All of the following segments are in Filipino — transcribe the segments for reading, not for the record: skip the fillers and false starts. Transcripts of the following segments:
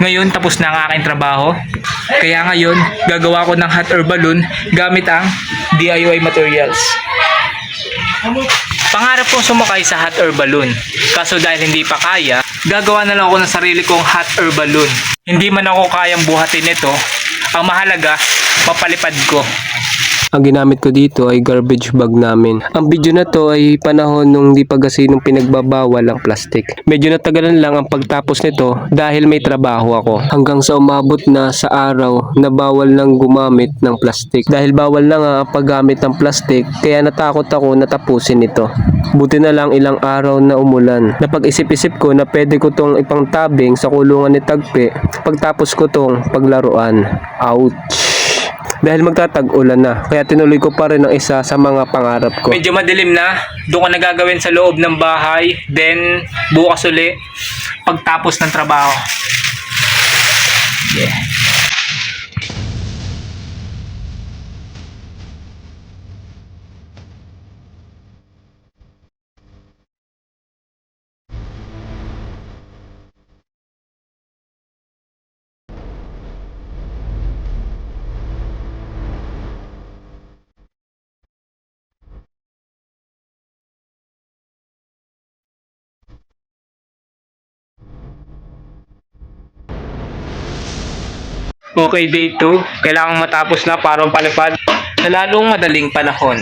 Ngayon tapos na ang aking trabaho. Kaya ngayon gagawa ko ng hot air balloon gamit ang DIY materials. Pangarap kong sumakay sa hot air balloon. Kaso dahil hindi pa kaya, gagawa na lang ako ng sarili kong hot air balloon. Hindi man ako kayang buhatin ito. Ang mahalaga, mapalipad ko. Ang ginamit ko dito ay garbage bag namin. Ang video na to ay panahon nung di pa kasi nung pinagbabawal ang plastic. Medyo natagalan lang ang pagtapos nito dahil may trabaho ako. Hanggang sa umabot na sa araw na bawal nang gumamit ng plastic. Dahil bawal na nga ang paggamit ng plastic, kaya natakot ako na tapusin ito. Buti na lang ilang araw na umulan. Napag-isip-isip ko na pwede ko tong ipangtabing sa kulungan ni Tagpi pagtapos ko tong paglaruan. Ouch! Dahil magtatag-ulan na, kaya tinuloy ko pa rin ang isa sa mga pangarap ko. Medyo madilim na, doon ko nagagawin sa loob ng bahay, then bukas uli pagtapos ng trabaho. Yeah. Okay, day 2. Kailangang matapos na para palipad sa lalong madaling panahon.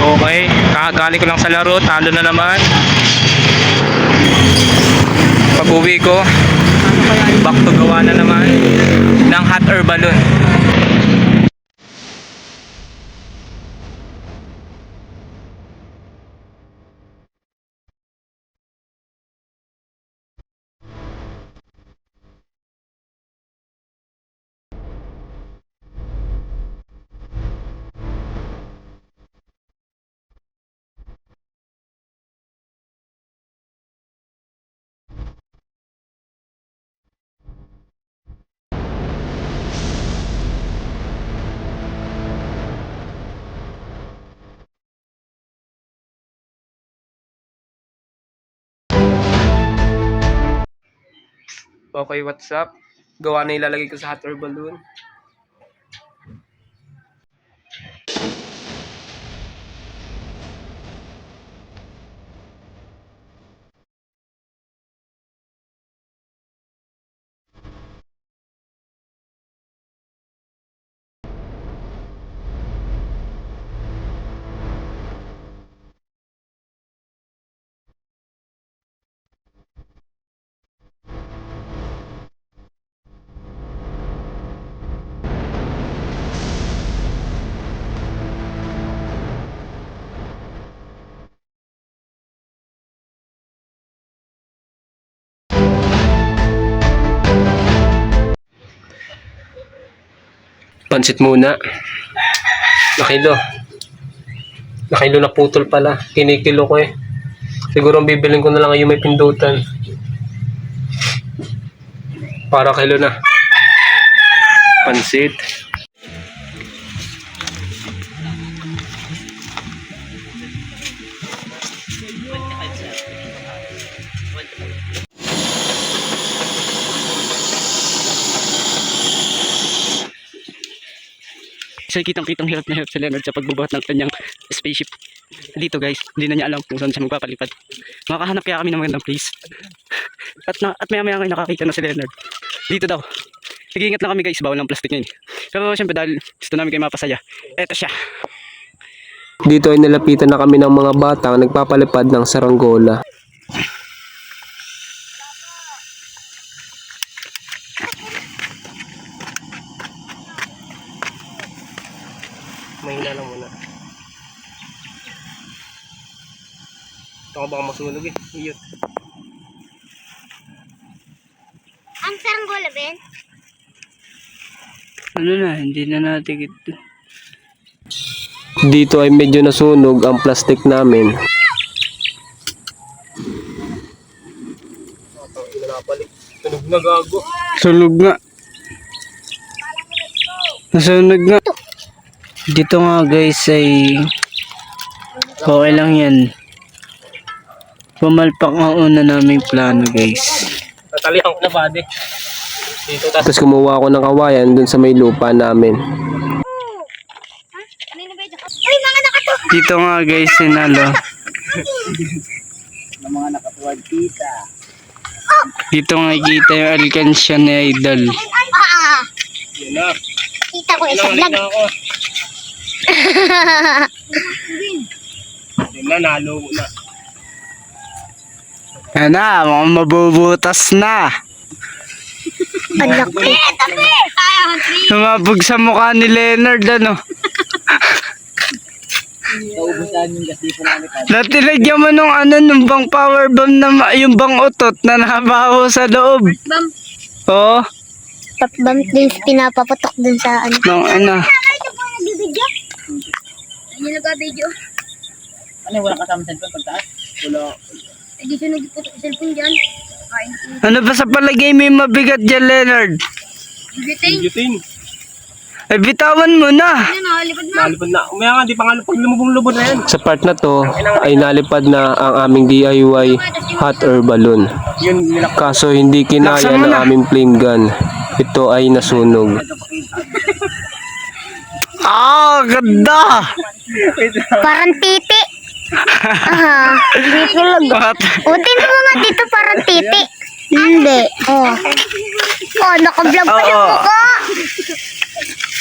Okay, kakagaling ko lang sa laro, talo na naman. Pag-uwi ko, back to gawa na naman ng hot air balloon. Okay, what's up? Gawa na ilalagay ko sa hot air balloon. Pansit muna. Nakilo. Nakilo na putol pala. Kinikilo ko eh. Siguro ang bibilin ko na lang yung may pindutan. Para kilo na. Pansit. So kitang-kitang hirap na hirap si Leonard sa pagbubuhat ng kanyang spaceship. Dito guys, hindi na niya alam kung saan siya magpapalipad. Makakahanap kaya kami ng magandang place. At maya-maya ngayon nakakita na si Leonard. Dito daw. Nag-iingat lang kami guys, bawal ng plastic ngayon. Pero syempre dahil gusto namin kayo mapasaya. Eto siya. Dito ay nalapitan na kami ng mga batang nagpapalipad ng saranggola. Mahina lang muna. Ito baka masunog eh. Iyot. Ang saranggola, Ben? Ano na, hindi na natin ito. Dito ay medyo nasunog ang plastic namin. Sunog na gago. Sunog nga. Nasunog nga. Dito nga guys ay okay lang yan. Pumalpak ang una naming plano guys. Tatalihan ko na bade. Dito tapos kumuha ako ng kawayan dun sa may lupa namin. Uy, mga nakato! Dito nga guys sinalo. Dito nga kita yung alkansya ni Idol. Yun na. Kita ko isa vlog. ako. Yun na, nalo na. Yan na, mga mabubutas na. Anak ko. Sumabog sa mukha ni Leonard ano. Natilagyan mo nung ano, nung bang power bomb na yung bang utot na nabaho sa loob. Bam. Oo, Bam din pinapaputok dun sa ano. nung ano. Ito po nagbibidyo. Ano nagka-video? Ano, wala kasama cellphone pagtaas? Wala. Hindi siya nagputok cellphone dyan. Kain ko. Ano ba sa palagay mo yung mabigat dyan, Leonard? Bibiting. Yutin. Eh, bitawan mo na. Ano, nakalipad mo. Nalipad na. Umaya nga, di pa nga pag lumubong-lubon na yan. Sa part na to ay nalipad na ang aming DIY hot air balloon. Yun, nilak. Laksan Kaso hindi kinaya mo ng na. aming plane gun. Ito ay nasunog. Ah, ganda! Parang titi. Aha. Dito lang. What? O, tingnan mo nga dito parang titi. Hindi. Oh. Oh, naka-vlog pa yung Oo. mukha.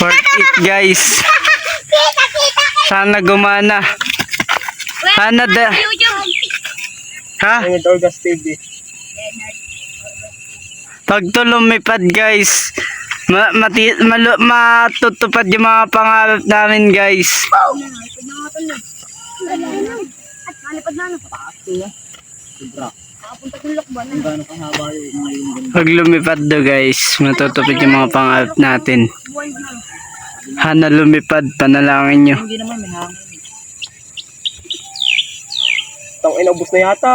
Worth it, guys. Kita, kita. Sana gumana. Sana da... YouTube. Ha? Ang Orgas TV. Pag to lumipad, guys, matutupad yung mga pangarap namin, guys. At malipad na ano. Nakapunta kong lokban. Gano'ng kahaba yung ngayon. Pag lumipad do, guys, matutupad yung mga pangarap natin. Hana lumipad, panalangin nyo. Hindi naman may hangin. Tang inubos na yata.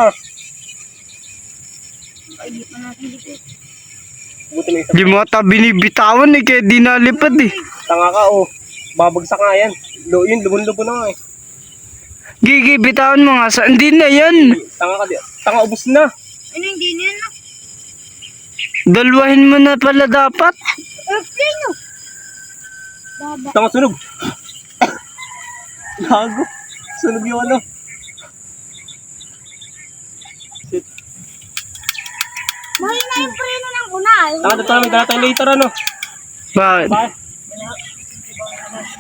Buti na isa. Di mo ata binibitawan eh, kaya di nalipad eh. Tanga ka oh. Babagsak nga yan. Yun, lubon-lubon na nga eh. Gigi, bitawan mo nga sa... Hindi na yan. Tanga ka di. Tanga ubos na. Ano hindi niya na? Dalwahin mo na pala dapat. Airplane no. Baba. Tanga sunog. Gago. Sunog yung ano. Mahal na yung preno ng unal. Tanga dito namin. Dala tayong later ano. Bakit? Bakit?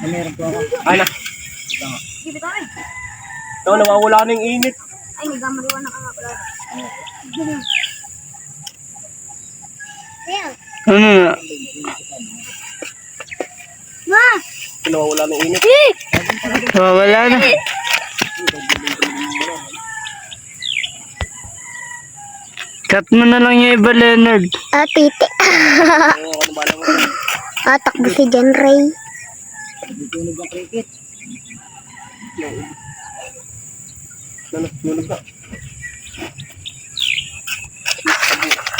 Meron po ako. Ay na. Dito tayo. Tanga nawawala na yung init. Ay, nagkamaliwan na ka nga pala. Ayan. Ano na? Ma! Nawawala na yung init. Wala na. Cut mo na lang yung iba, Leonard. Ah, titi. Ah, takbo si John Ray. Tunog ng cricket. Sunog na.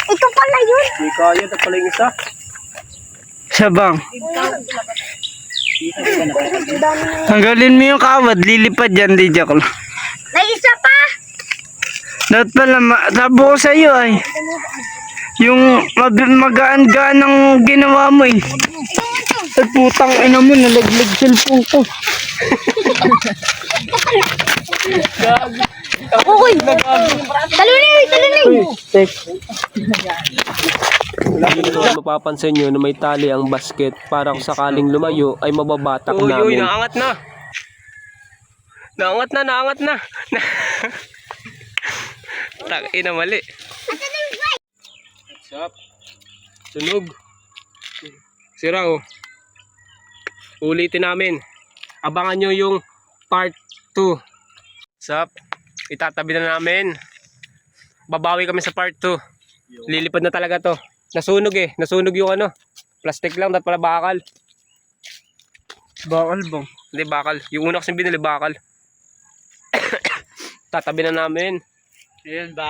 Ito pala yun. Hindi kaya. At pala yung isa. Sabang. Tanggalin mo yung kawad, lilipad yan, di joke lang. May isa pa. Dapat pala, tabo ko sa'yo ay. Yung magaan-gaan ng ginawa mo eh. Ay putang ina mo, nalaglag cellphone ko. Uy! Talunin! Talunin! Mapapansin nyo na may tali ang basket para kung sakaling lumayo ay mababatak namin. Uy, naangat na. Naangat na, naangat na. Ina mali. Stop. Sunog. Sira oh. Ulitin namin. Abangan nyo yung part 2. Stop. Itatabi na namin. Babawi kami sa part 2. Lilipad na talaga to. Nasunog eh. Nasunog yung ano. Plastic lang, dapat pala bakal. Bakal bang? Hindi, bakal. Yung una kasing binili, bakal. Tatabi na namin. Ayun ba?